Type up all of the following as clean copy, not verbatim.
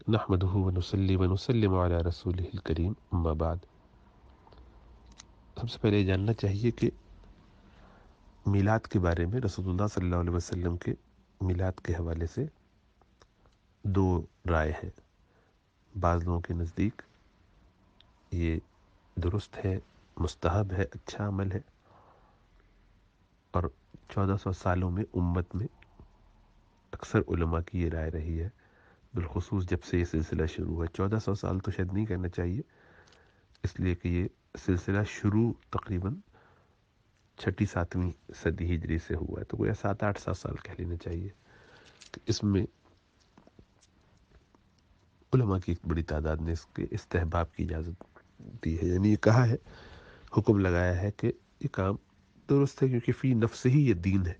نحمده ونصلي ونسلم علی رسولہ الکریم، اما بعد۔ سب سے پہلے یہ جاننا چاہیے کہ میلاد کے بارے میں رسول اللہ صلی اللہ علیہ وسلم کے میلاد کے حوالے سے دو رائے ہیں۔ بعض لوگوں کے نزدیک یہ درست ہے، مستحب ہے، اچھا عمل ہے، اور 1400 سالوں میں امت میں اکثر علماء کی یہ رائے رہی ہے، بالخصوص جب سے یہ سلسلہ شروع ہوا ہے۔ 1400 سال تو شاید نہیں کہنا چاہیے، اس لیے کہ یہ سلسلہ شروع تقریباً 6-7ویں صدی ہجری سے ہوا ہے، تو گویا 7-8 سال کہہ لینا چاہیے کہ اس میں علماء کی ایک بڑی تعداد نے اس کے استحباب کی اجازت دی ہے، یعنی یہ کہا ہے، حکم لگایا ہے کہ یہ کام درست ہے، کیونکہ فی نفس ہی یہ دین ہے،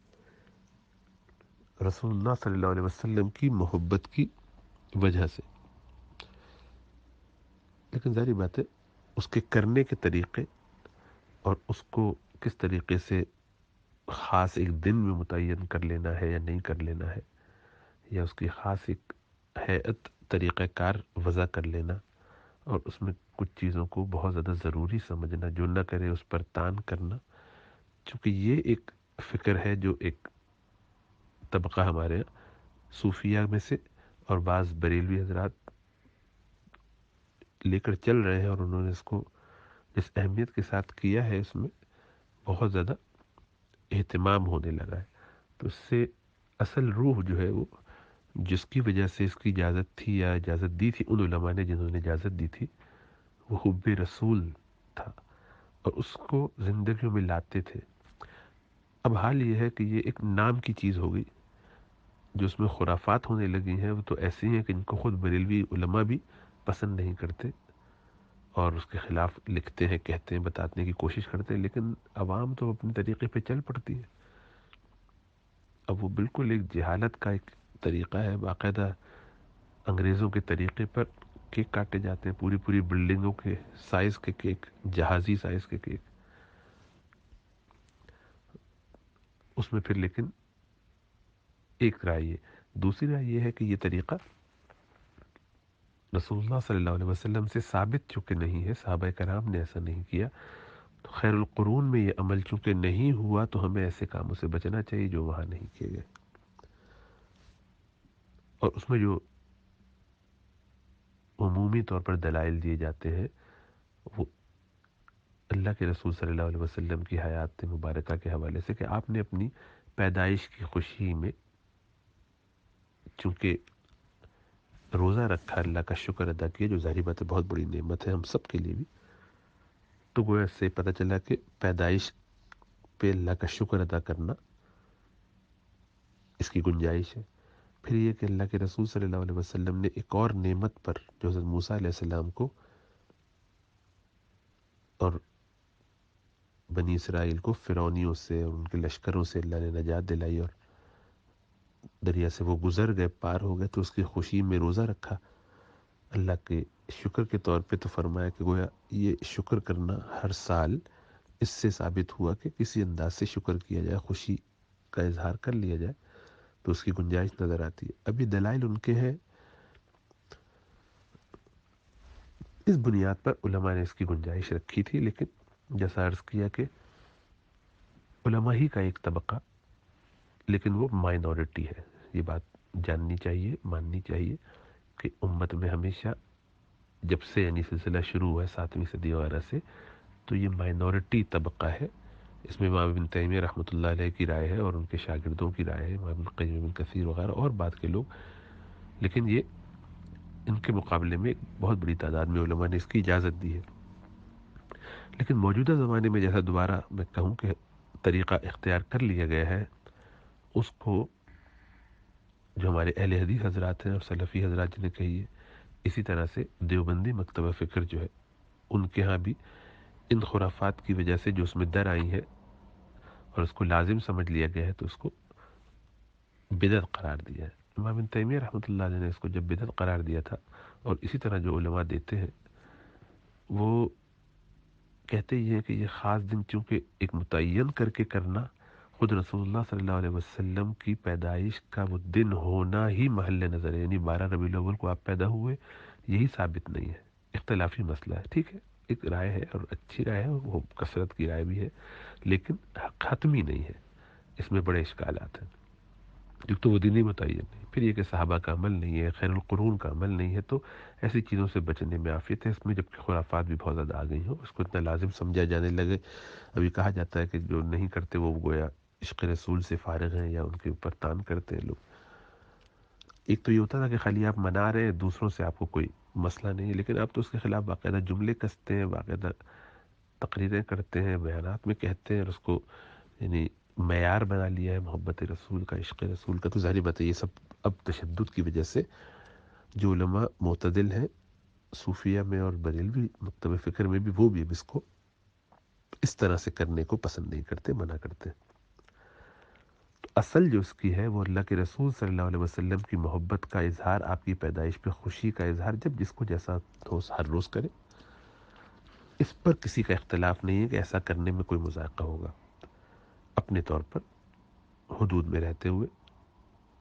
رسول اللہ صلی اللہ علیہ وسلم کی محبت کی وجہ سے۔ لیکن ظاہری بات ہے اس کے کرنے کے طریقے اور اس کو کس طریقے سے خاص ایک دن میں متعین کر لینا ہے یا نہیں کر لینا ہے، یا اس کی خاص ایک ہیئت طریقہ کار وضع کر لینا، اور اس میں کچھ چیزوں کو بہت زیادہ ضروری سمجھنا، جو نہ کرے اس پر تان کرنا، چونکہ یہ ایک فکر ہے جو ایک طبقہ ہمارے صوفیہ میں سے اور بعض بریلوی حضرات لے کر چل رہے ہیں، اور انہوں نے اس کو اس اہمیت کے ساتھ کیا ہے، اس میں بہت زیادہ اہتمام ہونے لگا ہے۔ تو اس سے اصل روح جو ہے، وہ جس کی وجہ سے اس کی اجازت تھی یا اجازت دی تھی ان علماء نے جنہوں نے اجازت دی تھی، وہ حب رسول تھا، اور اس کو زندگیوں میں لاتے تھے۔ اب حال یہ ہے کہ یہ ایک نام کی چیز ہو گئی، جو اس میں خرافات ہونے لگی ہیں وہ تو ایسی ہیں کہ ان کو خود بریلوی علماء بھی پسند نہیں کرتے، اور اس کے خلاف لکھتے ہیں، کہتے ہیں، بتانے کی کوشش کرتے ہیں، لیکن عوام تو اپنے طریقے پہ چل پڑتی ہے۔ اب وہ بالکل ایک جہالت کا ایک طریقہ ہے، باقاعدہ انگریزوں کے طریقے پر کیک کاٹے جاتے ہیں، پوری پوری بلڈنگوں کے سائز کے کیک، جہازی سائز کے کیک۔ اس میں پھر لیکن ایک رائے یہ، دوسری رائے یہ ہے کہ یہ طریقہ رسول اللہ صلی اللہ علیہ وسلم سے ثابت چونکہ نہیں ہے، صحابہ کرام نے ایسا نہیں کیا، تو خیر القرون میں یہ عمل چونکہ نہیں ہوا، تو ہمیں ایسے کاموں سے بچنا چاہیے جو وہاں نہیں کیے گئے۔ اور اس میں جو عمومی طور پر دلائل دیے جاتے ہیں، وہ اللہ کے رسول صلی اللہ علیہ وسلم کی حیات مبارکہ کے حوالے سے، کہ آپ نے اپنی پیدائش کی خوشی میں چونکہ روزہ رکھا، اللہ کا شکر ادا کیا، جو ظاہری بات ہے بہت بڑی نعمت ہے ہم سب کے لیے بھی، تو گویا اس سے پتہ چلا کہ پیدائش پہ اللہ کا شکر ادا کرنا اس کی گنجائش ہے۔ پھر یہ کہ اللہ کے رسول صلی اللہ علیہ وسلم نے ایک اور نعمت پر، جو حضرت موسیٰ علیہ السلام کو اور بنی اسرائیل کو فرعونیوں سے اور ان کے لشکروں سے اللہ نے نجات دلائی، اور دریا سے وہ گزر گئے، پار ہو گئے، تو اس کی خوشی میں روزہ رکھا اللہ کے شکر کے طور پہ۔ تو فرمایا کہ گویا یہ شکر کرنا ہر سال اس سے ثابت ہوا کہ کسی انداز سے شکر کیا جائے، خوشی کا اظہار کر لیا جائے، تو اس کی گنجائش نظر آتی ہے۔ ابھی دلائل ان کے ہیں، اس بنیاد پر علماء نے اس کی گنجائش رکھی تھی، لیکن جیسا عرض کیا کہ علماء ہی کا ایک طبقہ، لیکن وہ مائنورٹی ہے، یہ بات جاننی چاہیے، ماننی چاہیے کہ امت میں ہمیشہ جب سے یعنی سلسلہ شروع ہوا ہے 7ویں صدی وغیرہ سے، تو یہ مائنورٹی طبقہ ہے۔ اس میں امام ابن تیمیہ رحمۃ اللہ علیہ کی رائے ہے، اور ان کے شاگردوں کی رائے ہے، امام ابن قیم، ابن کثیر وغیرہ اور بعد کے لوگ، لیکن یہ ان کے مقابلے میں ایک بہت بڑی تعداد میں علماء نے اس کی اجازت دی ہے۔ لیکن موجودہ زمانے میں جیسا دوبارہ میں کہوں کہ طریقہ اختیار کر لیا گیا ہے، اس کو جو ہمارے اہل حدیث حضرات ہیں اور سلفی حضرات جنہیں کہیے، اسی طرح سے دیوبندی مکتبہ فکر جو ہے، ان کے ہاں بھی ان خرافات کی وجہ سے جو اس میں در آئی ہے اور اس کو لازم سمجھ لیا گیا ہے، تو اس کو بدعت قرار دیا ہے۔ امام ابن تیمیہ رحمۃ اللہ علیہ نے اس کو جب بدعت قرار دیا تھا، اور اسی طرح جو علماء دیتے ہیں، وہ کہتے ہی ہیں کہ یہ خاص دن چونکہ ایک متعین کر کے کرنا خود رسول اللہ صلی اللہ علیہ وسلم کی پیدائش کا وہ دن ہونا ہی محل نظر ہے، یعنی 12 ربیع الاول کو آپ پیدا ہوئے، یہی ثابت نہیں ہے، اختلافی مسئلہ ہے، ٹھیک ہے، ایک رائے ہے اور اچھی رائے ہے، وہ کثرت کی رائے بھی ہے، لیکن حتمی نہیں ہے، اس میں بڑے اشکالات ہیں۔ ایک تو وہ دینی متعین نہیں، پھر یہ کہ صحابہ کا عمل نہیں ہے، خیر القرون کا عمل نہیں ہے، تو ایسی چیزوں سے بچنے میں عافیت ہے، اس میں جبکہ خرافات بھی بہت زیادہ آ گئی ہوں، اس کو اتنا لازم سمجھا جانے لگے۔ ابھی کہا جاتا ہے کہ جو نہیں کرتے وہ گویا عشق رسول سے فارغ ہیں یا ان کے اوپر تان کرتے ہیں لوگ۔ ایک تو یہ ہوتا تھا کہ خالی آپ منا رہے ہیں، دوسروں سے آپ کو کوئی مسئلہ نہیں ہے، لیکن آپ تو اس کے خلاف باقاعدہ جملے کستے ہیں، باقاعدہ تقریریں کرتے ہیں، بیانات میں کہتے ہیں، اور اس کو یعنی معیار بنا لیا ہے محبت رسول کا، عشق رسول کا۔ تو ظاہر بات ہے یہ سب اب تشدد کی وجہ سے جو علماء معتدل ہیں صوفیہ میں اور بریلوی مکتب فکر میں بھی، وہ بھی اب اس کو اس طرح سے کرنے کو پسند نہیں کرتے، منع کرتے۔ تو اصل جو اس کی ہے وہ اللہ کے رسول صلی اللہ علیہ وسلم کی محبت کا اظہار، آپ کی پیدائش پہ خوشی کا اظہار، جب جس کو جیسا ہو ہر روز کرے، اس پر کسی کا اختلاف نہیں ہے کہ ایسا کرنے میں کوئی مذائقہ ہوگا، اپنے طور پر حدود میں رہتے ہوئے۔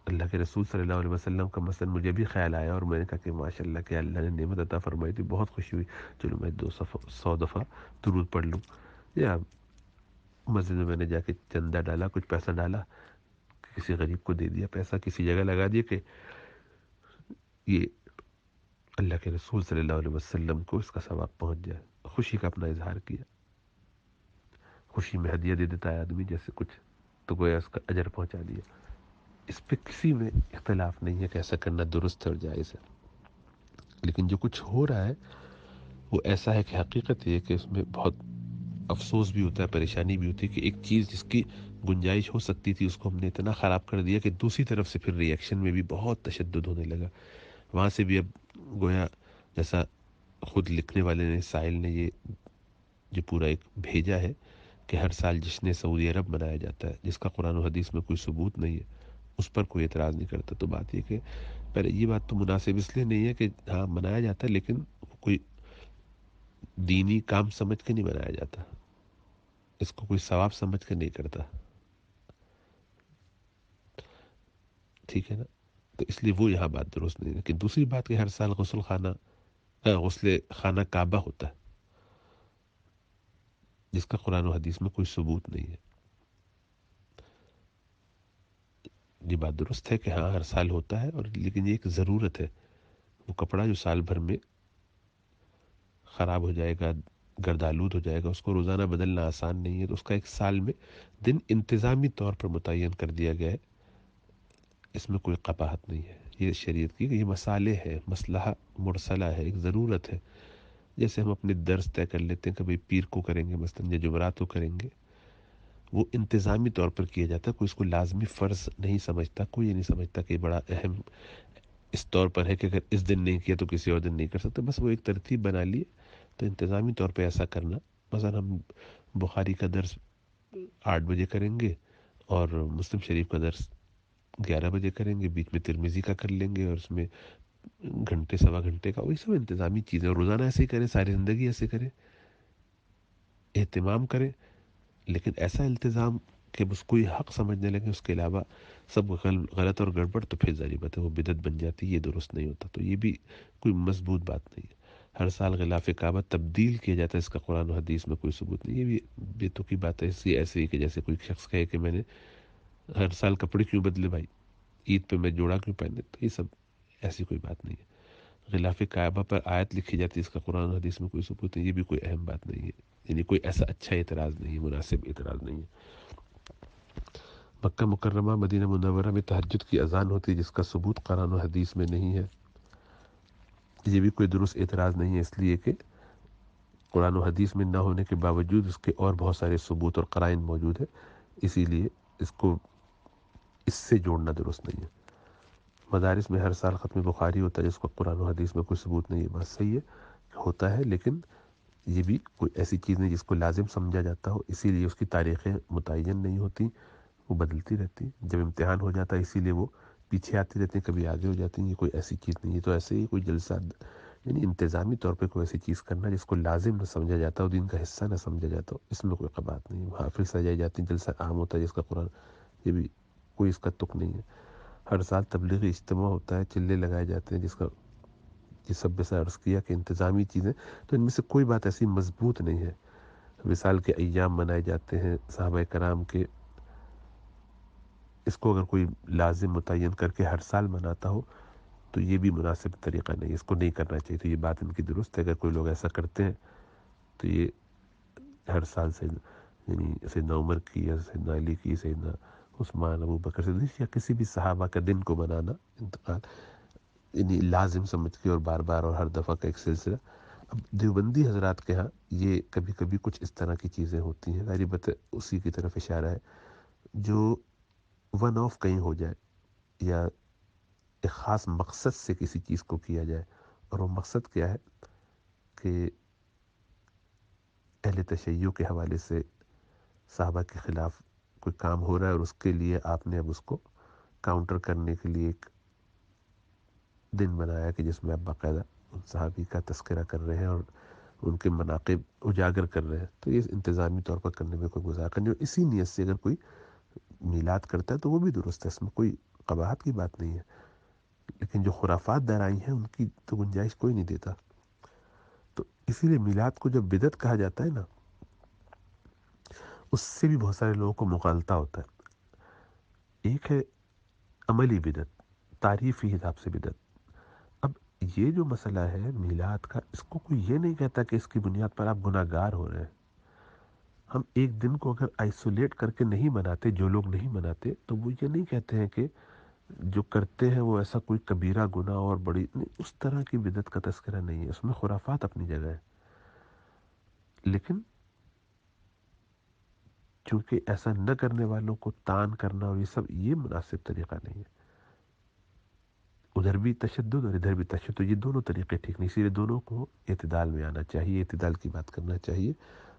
اللہ کے رسول صلی اللہ علیہ وسلم کا مثلا مجھے بھی خیال آیا اور میں نے کہا کہ ماشاءاللہ کہ اللہ نے نعمت عطا فرمائی تھی، بہت خوشی ہوئی، چلو میں 100 دفعہ درود پڑھ لوں، یا مسجد میں نے جا کے چندہ ڈالا، کچھ پیسہ ڈالا، کسی غریب کو دے دیا، پیسہ کسی جگہ لگا دیا کہ یہ اللہ کے رسول صلی اللہ علیہ وسلم کو اس کا ثواب پہنچ جائے، خوشی کا اپنا اظہار کیا۔ خوشی میں ہدیہ دے دیتا ہے آدمی جیسے کچھ، تو گویا اس کا اجر پہنچا دیا۔ اس پہ کسی میں اختلاف نہیں ہے کہ ایسا کرنا درست ہے اور جائز ہے، لیکن جو کچھ ہو رہا ہے وہ ایسا ہے کہ حقیقت یہ ہے کہ اس میں بہت افسوس بھی ہوتا ہے، پریشانی بھی ہوتی ہے کہ ایک چیز جس کی گنجائش ہو سکتی تھی اس کو ہم نے اتنا خراب کر دیا کہ دوسری طرف سے پھر ری ایکشن میں بھی بہت تشدد ہونے لگا۔ وہاں سے بھی اب گویا جیسا خود لکھنے والے نے، سائل نے، یہ جو پورا ایک بھیجا ہے کہ ہر سال جشن سعودی عرب منایا جاتا ہے جس کا قرآن و حدیث میں کوئی ثبوت نہیں ہے، اس پر کوئی اعتراض نہیں کرتا۔ تو بات یہ کہ پہلے یہ بات تو مناسب اس لیے نہیں ہے کہ ہاں منایا جاتا ہے، لیکن کوئی دینی کام سمجھ کے نہیں منایا جاتا، اس کو کوئی ثواب سمجھ کے نہیں کرتا، ٹھیک ہے نا؟ تو اس لیے وہ یہاں بات درست نہیں ہے۔ کہ دوسری بات کہ ہر سال غسل خانہ کعبہ ہوتا ہے جس کا قرآن و حدیث میں کوئی ثبوت نہیں ہے، یہ بات درست ہے کہ ہاں ہر سال ہوتا ہے، اور لیکن یہ ایک ضرورت ہے۔ وہ کپڑا جو سال بھر میں خراب ہو جائے گا، گردآلود ہو جائے گا، اس کو روزانہ بدلنا آسان نہیں ہے، تو اس کا ایک سال میں دن انتظامی طور پر متعین کر دیا گیا ہے، اس میں کوئی قباحت نہیں ہے۔ یہ شریعت کی یہ مسالے ہے، مصلحہ مرسلہ ہے، ایک ضرورت ہے۔ جیسے ہم اپنے درس طے کر لیتے ہیں کہ بھئی پیر کو کریں گے مثلاً یا جمعرات کو کریں گے، وہ انتظامی طور پر کیا جاتا ہے، کوئی اس کو لازمی فرض نہیں سمجھتا، کوئی یہ نہیں سمجھتا کہ بڑا اہم اس طور پر ہے کہ اگر اس دن نہیں کیا تو کسی اور دن نہیں کر سکتے، بس وہ ایک ترتیب بنا لیے۔ تو انتظامی طور پہ ایسا کرنا، مثلا ہم بخاری کا درس 8 بجے کریں گے اور مسلم شریف کا درس 11 بجے کریں گے، بیچ میں ترمذی کا کر لیں گے اور اس میں گھنٹے سوا گھنٹے کا، وہی سب انتظامی چیزیں، اور روزانہ ایسے ہی کریں، ساری زندگی ایسے کریں، اہتمام کریں، لیکن ایسا التزام کہ اس کو یہ حق سمجھنے لگے، اس کے علاوہ سب غلط اور گڑبڑ، تو پھر ظاہر بات ہے وہ بدعت بن جاتی ہے، یہ درست نہیں ہوتا۔ تو یہ بھی کوئی مضبوط بات نہیں ہے۔ ہر سال غلاف کعبہ تبدیل کیا جاتا ہے، اس کا قرآن و حدیث میں کوئی ثبوت نہیں، یہ بھی بیتوں کی بات ہے، اسی ایسے ہی کہ جیسے کوئی شخص کہے کہ میں نے ہر سال کپڑے کیوں بدلے بھائی، عید پہ میں جوڑا کیوں پہنے، تو یہ سب ایسی کوئی بات نہیں ہے۔ غلاف کعبہ پر آیت لکھی جاتی ہے، اس کا قرآن و حدیث میں کوئی ثبوت نہیں، یہ بھی کوئی اہم بات نہیں ہے، یعنی کوئی ایسا اچھا اعتراض نہیں ہے، مناسب اعتراض نہیں ہے۔ مکہ مکرمہ مدینہ منورہ میں تہجد کی اذان ہوتی ہے جس کا ثبوت قرآن و حدیث میں نہیں ہے، یہ بھی کوئی درست اعتراض نہیں ہے، اس لیے کہ قرآن و حدیث میں نہ ہونے کے باوجود اس کے اور بہت سارے ثبوت اور قرائن موجود ہیں، اسی لیے اس کو اس سے جوڑنا درست نہیں ہے۔ مدارس میں ہر سال ختم بخاری ہوتا ہے جس کو قرآن و حدیث میں کوئی ثبوت نہیں ہے، بات صحیح ہے، ہوتا ہے، لیکن یہ بھی کوئی ایسی چیز نہیں جس کو لازم سمجھا جاتا ہو، اسی لیے اس کی تاریخیں متعین نہیں ہوتی، وہ بدلتی رہتی، جب امتحان ہو جاتا ہے اسی لیے وہ پیچھے آتی رہتی ہیں، کبھی آگے ہو جاتی ہیں، یہ کوئی ایسی چیز نہیں ہے۔ تو ایسے ہی کوئی جلسہ یعنی انتظامی طور پہ کوئی ایسی چیز کرنا جس کو لازم نہ سمجھا جاتا ہو، دین کا حصہ نہ سمجھا جاتا ہو، اس میں کوئی قباحت نہیں ہے۔ محافل سجائی جاتی ہیں، جلسہ عام ہوتا ہے جس کا قرآن، یہ بھی کوئی اس کا تک نہیں ہے۔ ہر سال تبلیغی اجتماع ہوتا ہے، چلے لگائے جاتے ہیں، جس کا جس سب سے عرض کیا کہ انتظامی چیزیں، تو ان میں سے کوئی بات ایسی مضبوط نہیں ہے۔ وصال کے ایام منائے جاتے ہیں صحابہ کرام کے، اس کو اگر کوئی لازم متعین کر کے ہر سال مناتا ہو تو یہ بھی مناسب طریقہ نہیں، اس کو نہیں کرنا چاہیے۔ تو یہ بات ان کی درست ہے، اگر کوئی لوگ ایسا کرتے ہیں تو یہ ہر سال سے، یعنی سیدنا عمر کی یا سیدنا علی کی، سیدنا عثمان، ابو بکر صدیق یا کسی بھی صحابہ کا دن کو منانا انتقال، یعنی لازم سمجھ کے اور بار بار اور ہر دفعہ کا ایک سلسلہ۔ اب دیوبندی حضرات کے ہاں یہ کبھی کبھی کچھ اس طرح کی چیزیں ہوتی ہیں، ظاہر بات ہے اسی کی طرف اشارہ ہے، جو ون آف کہیں ہو جائے یا ایک خاص مقصد سے کسی چیز کو کیا جائے، اور وہ مقصد کیا ہے کہ اہل تشیع کے حوالے سے صحابہ کے خلاف کوئی کام ہو رہا ہے، اور اس کے لیے آپ نے اب اس کو کاؤنٹر کرنے کے لیے ایک دن بنایا کہ جس میں آپ باقاعدہ ان صحابی کا تذکرہ کر رہے ہیں اور ان کے مناقب اجاگر کر رہے ہیں، تو یہ انتظامی طور پر کرنے میں کوئی گزارا نہیں، اور اسی نیت سے اگر کوئی میلاد کرتا ہے تو وہ بھی درست ہے، اس میں کوئی قباحت کی بات نہیں ہے۔ لیکن جو خرافات در آئی ہیں ان کی تو گنجائش کوئی نہیں دیتا۔ تو اسی لیے میلاد کو جب بدعت کہا جاتا ہے نا، اس سے بھی بہت سارے لوگوں کو مغالطہ ہوتا ہے۔ ایک ہے عملی بدعت، تعریفی حساب سے بدعت۔ اب یہ جو مسئلہ ہے میلاد کا، اس کو کوئی یہ نہیں کہتا کہ اس کی بنیاد پر آپ گناہ گار ہو رہے ہیں۔ ہم ایک دن کو اگر آئسولیٹ کر کے نہیں مناتے، جو لوگ نہیں مناتے، تو وہ یہ نہیں کہتے ہیں کہ جو کرتے ہیں وہ ایسا کوئی کبیرہ گناہ اور بڑی نہیں، اس طرح کی بدعت کا تذکرہ نہیں ہے، اس میں خرافات اپنی جگہ ہے، لیکن چونکہ ایسا نہ کرنے والوں کو تان کرنا اور یہ سب، یہ مناسب طریقہ نہیں ہے۔ ادھر بھی تشدد اور ادھر بھی تشدد، یہ دونوں طریقے ٹھیک نہیں، اسی لیے دونوں کو اعتدال میں آنا چاہیے، اعتدال کی بات کرنا چاہیے۔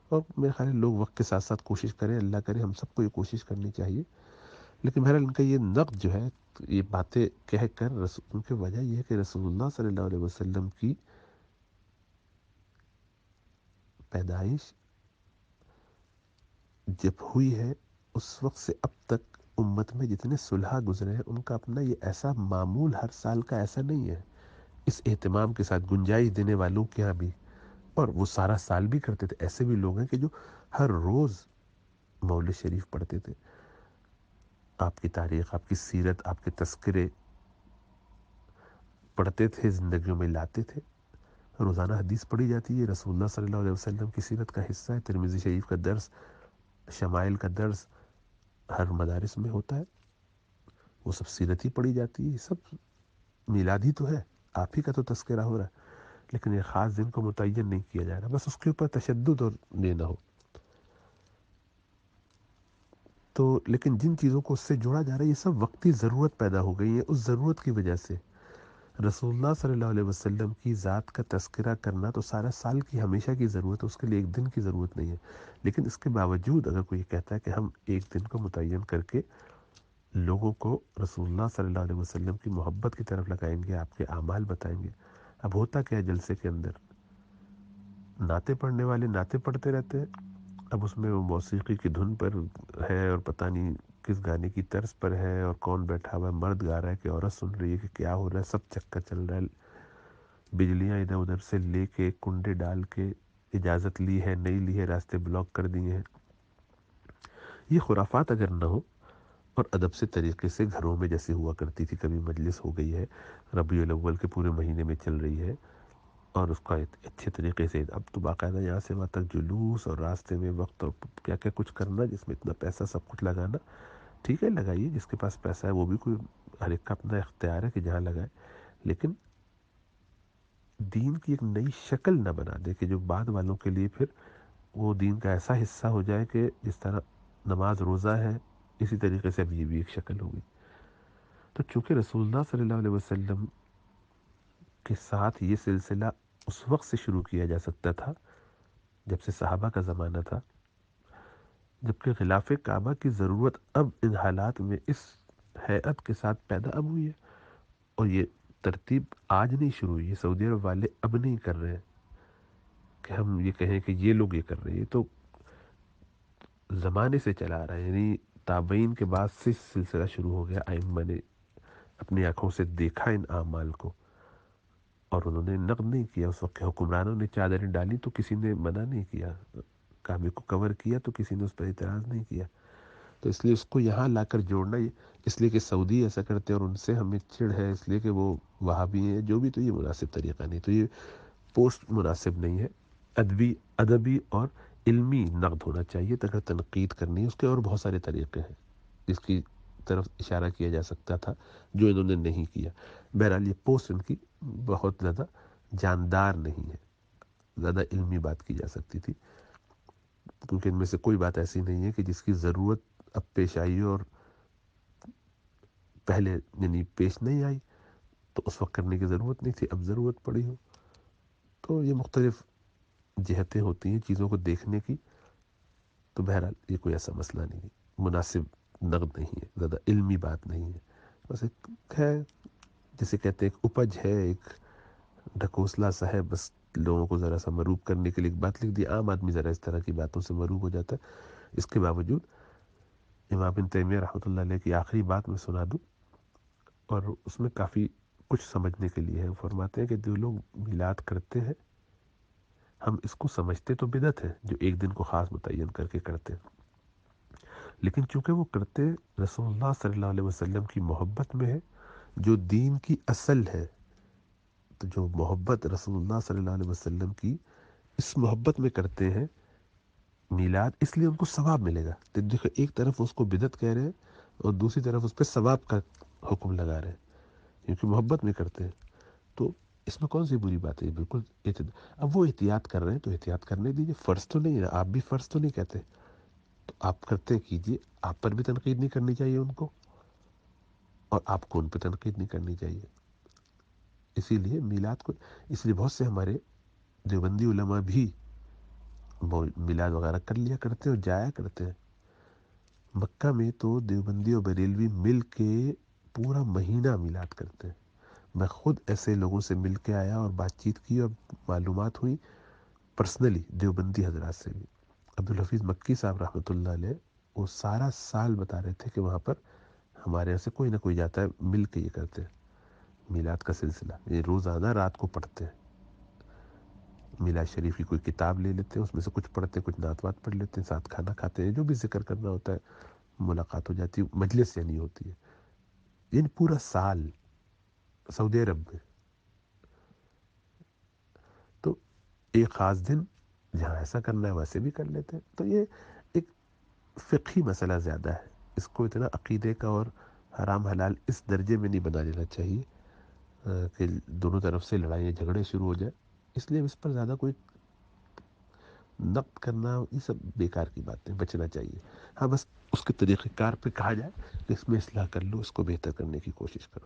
اور میرے خیال ہے لوگ وقت کے ساتھ ساتھ کوشش کریں، اللہ کرے ہم سب کو یہ کوشش کرنی چاہیے۔ لیکن بہرحال ان کا یہ نقد جو ہے، یہ باتیں کہہ کر ان کی وجہ یہ ہے کہ رسول اللہ صلی اللہ علیہ وسلم کی پیدائش جب ہوئی ہے اس وقت سے اب تک امت میں جتنے صلحہ گزرے ہیں، ان کا اپنا یہ ایسا معمول ہر سال کا ایسا نہیں ہے، اس اہتمام کے ساتھ گنجائش دینے والوں کے یہاں بھی، اور وہ سارا سال بھی کرتے تھے۔ ایسے بھی لوگ ہیں کہ جو ہر روز مولد شریف پڑھتے تھے، آپ کی تاریخ، آپ کی سیرت، آپ کے تذکرے پڑھتے تھے، زندگیوں میں لاتے تھے۔ روزانہ حدیث پڑھی جاتی ہے، رسول اللہ صلی اللہ علیہ وسلم کی سیرت کا حصہ ہے، ترمذی شریف کا درس، شمائل کا درس ہر مدارس میں ہوتا ہے، وہ سب سیرت ہی پڑھی جاتی ہے، یہ سب میلاد ہی تو ہے، آپ ہی کا تو تذکرہ ہو رہا ہے، لیکن ایک خاص دن کو متعین نہیں کیا جا رہا، بس اس کے اوپر تشدد اور نہ ہو۔ تو لیکن جن چیزوں کو اس سے جوڑا جا رہا ہے، یہ سب وقتی ضرورت پیدا ہو گئی ہے، اس ضرورت کی وجہ سے رسول اللہ صلی اللہ علیہ وسلم کی ذات کا تذکرہ کرنا تو سارا سال کی ہمیشہ کی ضرورت ہے، اس کے لیے ایک دن کی ضرورت نہیں ہے۔ لیکن اس کے باوجود اگر کوئی کہتا ہے کہ ہم ایک دن کو متعین کر کے لوگوں کو رسول اللہ صلی اللہ علیہ وسلم کی محبت کی طرف لگائیں گے، آپ کے اعمال بتائیں گے، اب ہوتا کیا ہے جلسے کے اندر، نعتیں پڑھنے والے نعتیں پڑھتے رہتے ہیں، اب اس میں وہ موسیقی کی دھن پر ہے اور پتہ نہیں کس گانے کی طرز پر ہے، اور کون بیٹھا ہوا ہے، مرد گا رہا ہے کہ عورت سن رہی ہے کہ کیا ہو رہا ہے، سب چکر چل رہا ہے، بجلیاں ادھر ادھر سے لے کے کنڈے ڈال کے، اجازت لی ہے نہیں لی ہے، راستے بلاک کر دیے ہیں۔ یہ خرافات اگر نہ ہو اور ادب سے طریقے سے گھروں میں جیسے ہوا کرتی تھی، کبھی مجلس ہو گئی ہے ربیع الاول کے پورے مہینے میں چل رہی ہے، اور اس کا اچھے طریقے سے، اب تو باقاعدہ یہاں سے وہاں تک جلوس اور راستے میں وقت اور کیا کیا کچھ کرنا، جس میں اتنا پیسہ سب کچھ لگانا، ٹھیک ہے لگائیے، جس کے پاس پیسہ ہے وہ بھی، کوئی ہر ایک کا اپنا اختیار ہے کہ جہاں لگائے، لیکن دین کی ایک نئی شکل نہ بنا دے کہ جو بعد والوں کے لیے پھر وہ دین کا ایسا حصہ ہو جائے کہ جس طرح نماز روزہ ہے، اسی طریقے سے اب یہ بھی ایک شکل ہوگی۔ تو چونکہ رسول اللہ صلی اللہ علیہ وسلم کے ساتھ یہ سلسلہ اس وقت سے شروع کیا جا سکتا تھا جب سے صحابہ کا زمانہ تھا، جبکہ غلاف کعبہ کی ضرورت اب ان حالات میں اس ہیئت کے ساتھ پیدا اب ہوئی ہے، اور یہ ترتیب آج نہیں شروع ہوئی ہے، سعودی عرب والے اب نہیں کر رہے ہیں کہ ہم یہ کہیں کہ یہ لوگ یہ کر رہے ہیں، یہ تو زمانے سے چلا آ رہا ہے، یعنی تابعین کے بعد سے سلسلہ شروع ہو گیا۔ ائمہ نے اپنی آنکھوں سے دیکھا ان اعمال کو اور انہوں نے نقد نہیں کیا۔ اس وقت کے حکمرانوں نے چادریں ڈالی تو کسی نے منع نہیں کیا، کعبے کو کور کیا تو کسی نے اس پر اعتراض نہیں کیا۔ تو اس لیے اس کو یہاں لا کر جوڑنا، اس لیے کہ سعودی ایسا کرتے ہیں اور ان سے ہمیں چڑ ہے، اس لیے کہ وہ وہابی ہیں جو بھی، تو یہ مناسب طریقہ نہیں، تو یہ پوسٹ مناسب نہیں ہے۔ ادبی اور علمی نقد ہونا چاہیے، اگر تنقید کرنی ہے اس کے اور بہت سارے طریقے ہیں اس کی طرف اشارہ کیا جا سکتا تھا جو انہوں نے نہیں کیا۔ بہرحال یہ پوسٹ ان کی بہت زیادہ جاندار نہیں ہے، زیادہ علمی بات کی جا سکتی تھی، کیونکہ ان میں سے کوئی بات ایسی نہیں ہے کہ جس کی ضرورت اب پیش آئی اور پہلے یعنی پیش نہیں آئی تو اس وقت کرنے کی ضرورت نہیں تھی، اب ضرورت پڑی ہو۔ تو یہ مختلف جہتیں ہوتی ہیں چیزوں کو دیکھنے کی، تو بہرحال یہ کوئی ایسا مسئلہ نہیں ہے، مناسب نقد نہیں ہے، زیادہ علمی بات نہیں ہے، بس ایک ہے جسے کہتے ہیں ایک اپج ہے، ایک ڈھکوسلا سا ہے، بس لوگوں کو ذرا سا مروب کرنے کے لیے ایک بات لکھ دی۔ عام آدمی ذرا اس طرح کی باتوں سے مروب ہو جاتا ہے۔ اس کے باوجود امام ابن تیمیہ رحمۃ اللہ علیہ کی آخری بات میں سنا دوں، اور اس میں کافی کچھ سمجھنے کے لیے ہے۔ وہ فرماتے ہیں کہ جو لوگ میلاد کرتے ہیں، ہم اس کو سمجھتے تو بدعت ہے جو ایک دن کو خاص متعین کر کے کرتے ہیں، لیکن چونکہ وہ کرتے رسول اللہ صلی اللہ علیہ وسلم کی محبت میں ہے جو دین کی اصل ہے، تو جو محبت رسول اللہ صلی اللہ علیہ وسلم کی اس محبت میں کرتے ہیں میلاد، اس لیے ان کو ثواب ملے گا۔ تو دیکھو ایک طرف اس کو بدعت کہہ رہے ہیں اور دوسری طرف اس پہ ثواب کا حکم لگا رہے ہیں، کیونکہ محبت میں کرتے ہیں، تو اس میں کون سی بری بات ہے؟ بالکل اب وہ احتیاط کر رہے ہیں تو احتیاط کرنے دیجیے، فرض تو نہیں ہے، آپ بھی فرض تو نہیں کہتے، تو آپ کرتے کیجیے، آپ پر بھی تنقید نہیں کرنی چاہیے ان کو، اور آپ کو ان پہ تنقید نہیں کرنی چاہیے۔ اسی لیے میلاد کو، اس لیے بہت سے ہمارے دیوبندی علماء بھی میلاد وغیرہ کر لیا کرتے ہیں اور جایا کرتے ہیں۔ مکہ میں تو دیوبندی اور بریلوی مل کے پورا مہینہ میلاد کرتے ہیں۔ میں خود ایسے لوگوں سے مل کے آیا اور بات چیت کی اور معلومات ہوئی پرسنلی دیوبندی حضرات سے بھی۔ عبدالحفیظ مکی صاحب رحمۃ اللہ علیہ وہ سارا سال بتا رہے تھے کہ وہاں پر ہمارے یہاں سے کوئی نہ کوئی جاتا ہے، مل کے یہ کرتے ہیں میلاد کا سلسلہ، یہ روزانہ رات کو پڑھتے ہیں میلاد شریف کی کوئی کتاب لے لیتے ہیں، اس میں سے کچھ پڑھتے ہیں، کچھ نعت وات پڑھ لیتے ہیں، ساتھ کھانا کھاتے ہیں، جو بھی ذکر کرنا ہوتا ہے ملاقات ہو جاتی ہے، مجلس یعنی ہوتی ہے، یعنی پورا سال سعودی عرب میں۔ تو ایک خاص دن جہاں ایسا کرنا ہے ویسے بھی کر لیتے ہیں، تو یہ ایک فقہی مسئلہ زیادہ ہے، اس کو اتنا عقیدے کا اور حرام حلال اس درجے میں نہیں بنا لینا چاہیے کہ دونوں طرف سے لڑائیاں جھگڑے شروع ہو جائے۔ اس لیے اس پر زیادہ کوئی نقد کرنا، یہ سب بیکار کی باتیں، بچنا چاہیے۔ ہاں بس اس کے طریقہ کار پہ کہا جائے کہ اس میں اصلاح کر لو، اس کو بہتر کرنے کی کوشش کرو۔